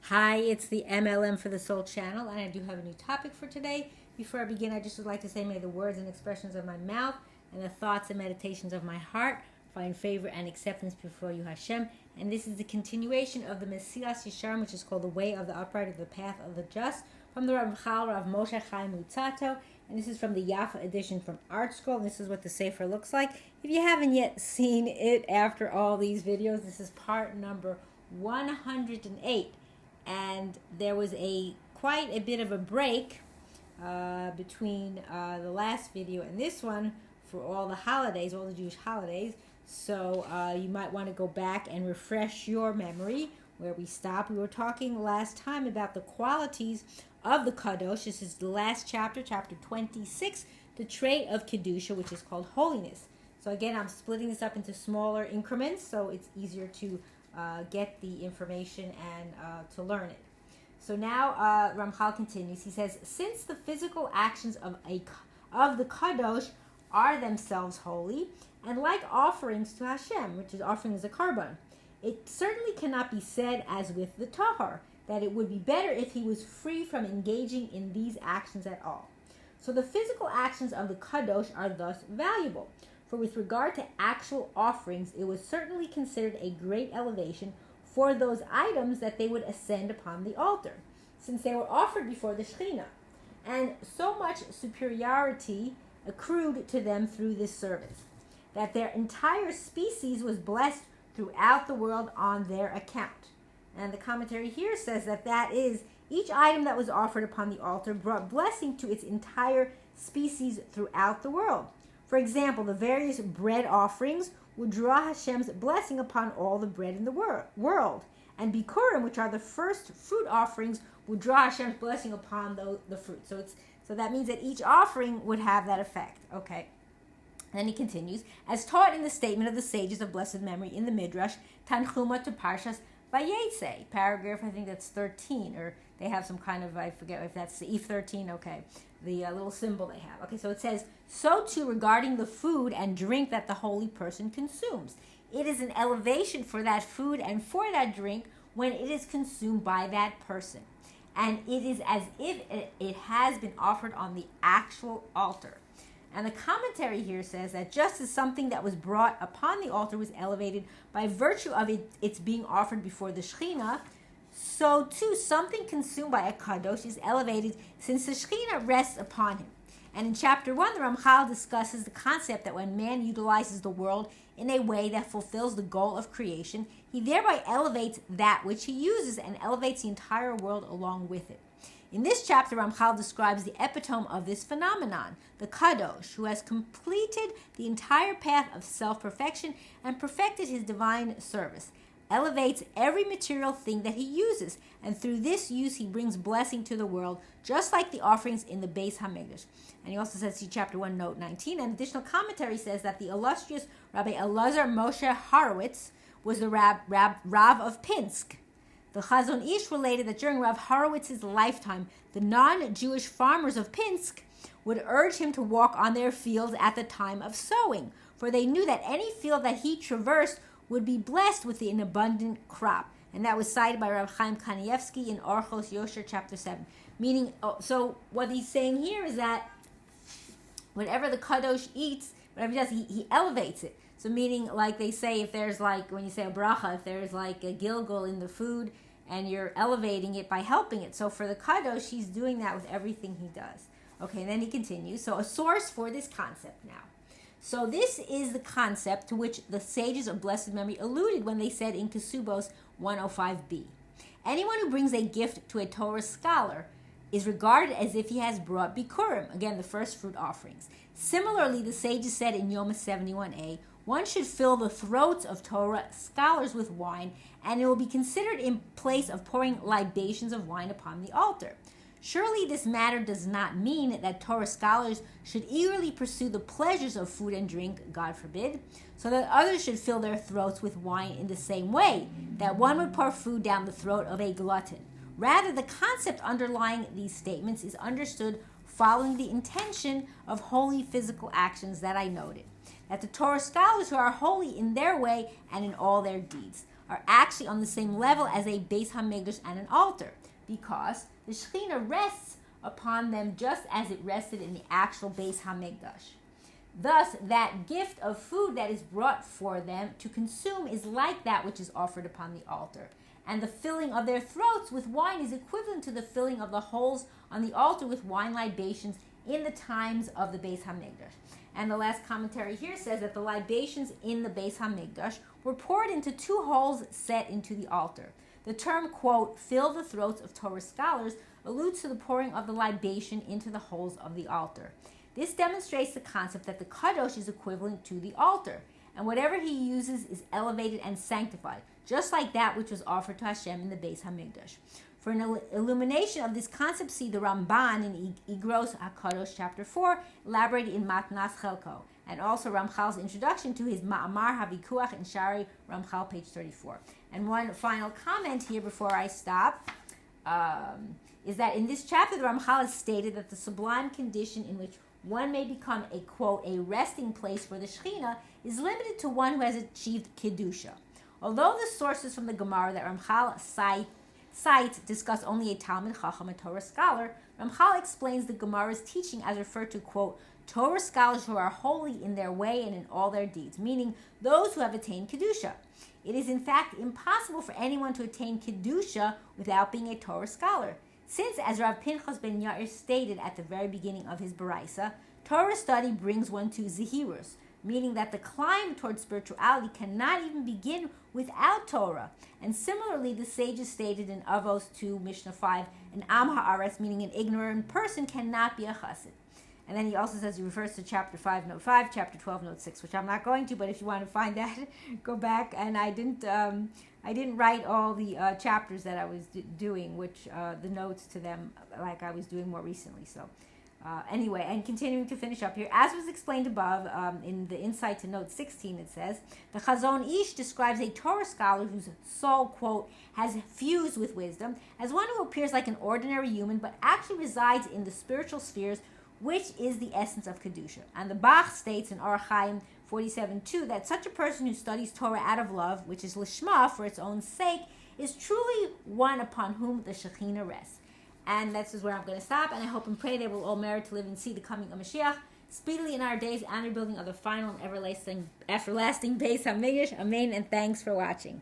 Hi, it's the M.L.M for the Soul channel, and I do have a new topic for today. Before I begin, I just would like to say, may the words and expressions of my mouth and the thoughts and meditations of my heart find favor and acceptance before you, Hashem. And this is the continuation of the Mesillas Yesharim, which is called the Way of the Upright, or the Path of the Just, from the Ramchal, Rav Moshe Chaim Lutzato. And this is from the Yafa edition from Art Scroll. This is what the Sefer looks like. If you haven't yet seen it after all these videos, this is part number 108. And there was quite a bit of a break between the last video and this one for all the holidays, all the Jewish holidays. So you might want to go back and refresh your memory where we stopped. We were talking last time about the qualities of the Kadosh. This is the last chapter, chapter 26, the trait of Kedushah, which is called Holiness. So again, I'm splitting this up into smaller increments so it's easier to get the information and to learn it. So now Ramchal continues. He says, since the physical actions of the Kadosh are themselves holy, and like offerings to Hashem, which is offering as a korban, it certainly cannot be said as with the Tahor, that it would be better if he was free from engaging in these actions at all. So the physical actions of the Kadosh are thus valuable. For with regard to actual offerings, it was certainly considered a great elevation for those items that they would ascend upon the altar, since they were offered before the Shekhinah. And so much superiority accrued to them through this service, that their entire species was blessed throughout the world on their account. And the commentary here says that is, each item that was offered upon the altar brought blessing to its entire species throughout the world. For example, the various bread offerings would draw Hashem's blessing upon all the bread in the world. And Bikurim, which are the first fruit offerings, would draw Hashem's blessing upon the fruit. So that means that each offering would have that effect. Okay. And then he continues, as taught in the statement of the sages of blessed memory in the Midrash, Tanchuma to Parshas Vayetze, paragraph, I think that's 13, or they have some kind of, I forget if that's Eve 13, okay, the little symbol they have. Okay, so it says, so too regarding the food and drink that the holy person consumes. It is an elevation for that food and for that drink when it is consumed by that person. And it is as if it has been offered on the actual altar. And the commentary here says that just as something that was brought upon the altar was elevated by virtue of its being offered before the Shekhinah, so too something consumed by a Kadosh is elevated since the Shekhinah rests upon him. And in chapter 1, the Ramchal discusses the concept that when man utilizes the world in a way that fulfills the goal of creation, he thereby elevates that which he uses and elevates the entire world along with it. In this chapter, Ramchal describes the epitome of this phenomenon, the Kadosh, who has completed the entire path of self-perfection and perfected his divine service, elevates every material thing that he uses, and through this use he brings blessing to the world, just like the offerings in the Beis HaMikdash. And he also says, see chapter 1, note 19, and additional commentary says that the illustrious Rabbi Elazar Moshe Horowitz was the Rav of Pinsk. The Chazon Ish related that during Rav Horowitz's lifetime, the non-Jewish farmers of Pinsk would urge him to walk on their fields at the time of sowing, for they knew that any field that he traversed would be blessed with an abundant crop. And that was cited by Rav Chaim Kanievsky in Orchos Yosher, chapter 7. Meaning, so what he's saying here is that whatever the Kadosh eats, whatever he does, he elevates it. So meaning, like they say, if there's like, when you say a bracha, if there's like a gilgul in the food, and you're elevating it by helping it. So for the Kadosh, he's doing that with everything he does. Okay, and then he continues. So a source for this concept now. So this is the concept to which the sages of blessed memory alluded when they said in Kesubos 105b. Anyone who brings a gift to a Torah scholar is regarded as if he has brought Bikurim, again, the first fruit offerings. Similarly, the sages said in Yoma 71a, one should fill the throats of Torah scholars with wine, and it will be considered in place of pouring libations of wine upon the altar. Surely this matter does not mean that Torah scholars should eagerly pursue the pleasures of food and drink, God forbid, so that others should fill their throats with wine in the same way that one would pour food down the throat of a glutton. Rather, the concept underlying these statements is understood following the intention of holy physical actions that I noted, that the Torah scholars who are holy in their way and in all their deeds. are actually on the same level as a Beis HaMikdash and an altar, because the Shekhinah rests upon them just as it rested in the actual Beis HaMikdash. Thus, that gift of food that is brought for them to consume is like that which is offered upon the altar. And the filling of their throats with wine is equivalent to the filling of the holes on the altar with wine libations in the times of the Beis HaMikdash. And the last commentary here says that the libations in the Beis HaMikdash were poured into two holes set into the altar. The term, quote, fill the throats of Torah scholars alludes to the pouring of the libation into the holes of the altar. This demonstrates the concept that the Kadosh is equivalent to the altar, and whatever he uses is elevated and sanctified, just like that which was offered to Hashem in the Beis HaMikdash. For an illumination of this concept, see the Ramban in Igros HaKadosh, chapter 4, elaborated in Matnas Chelko, and also Ramchal's introduction to his Ma'amar HaVikuach in Shari Ramchal, page 34. And one final comment here before I stop is that in this chapter, the Ramchal has stated that the sublime condition in which one may become a, quote, a resting place for the Shekhinah is limited to one who has achieved Kedushah. Although the sources from the Gemara that Ramchal cites discuss only a Talmid Chacham, a Torah scholar, Ramchal explains the Gemara's teaching as referred to, quote, Torah scholars who are holy in their way and in all their deeds, meaning those who have attained Kedushah. It is in fact impossible for anyone to attain Kedushah without being a Torah scholar. Since, as Rav Pinchas ben Yair stated at the very beginning of his Baraisa, Torah study brings one to Zehirus, meaning that the climb towards spirituality cannot even begin without Torah. And similarly, the sages stated in Avos 2, Mishnah 5, an Am Ha'aretz, meaning an ignorant person, cannot be a chassid. And then he also says, he refers to chapter 5, note 5, chapter 12, note 6, which I'm not going to, but if you want to find that, go back. And I didn't write all the chapters that I was doing, which the notes to them, like I was doing more recently. So anyway, and continuing to finish up here, as was explained above in the insight to note 16, it says, the Chazon Ish describes a Torah scholar whose soul, quote, has fused with wisdom, as one who appears like an ordinary human, but actually resides in the spiritual spheres, which is the essence of Kedushah. And the Bach states in Orach Chaim 47:2 that such a person who studies Torah out of love, which is lishma, for its own sake, is truly one upon whom the Shekhinah rests. And this is where I'm going to stop, and I hope and pray they will all merit to live and see the coming of Mashiach speedily in our days and rebuilding of the final and everlasting Beis HaMikdash. Amen, and thanks for watching.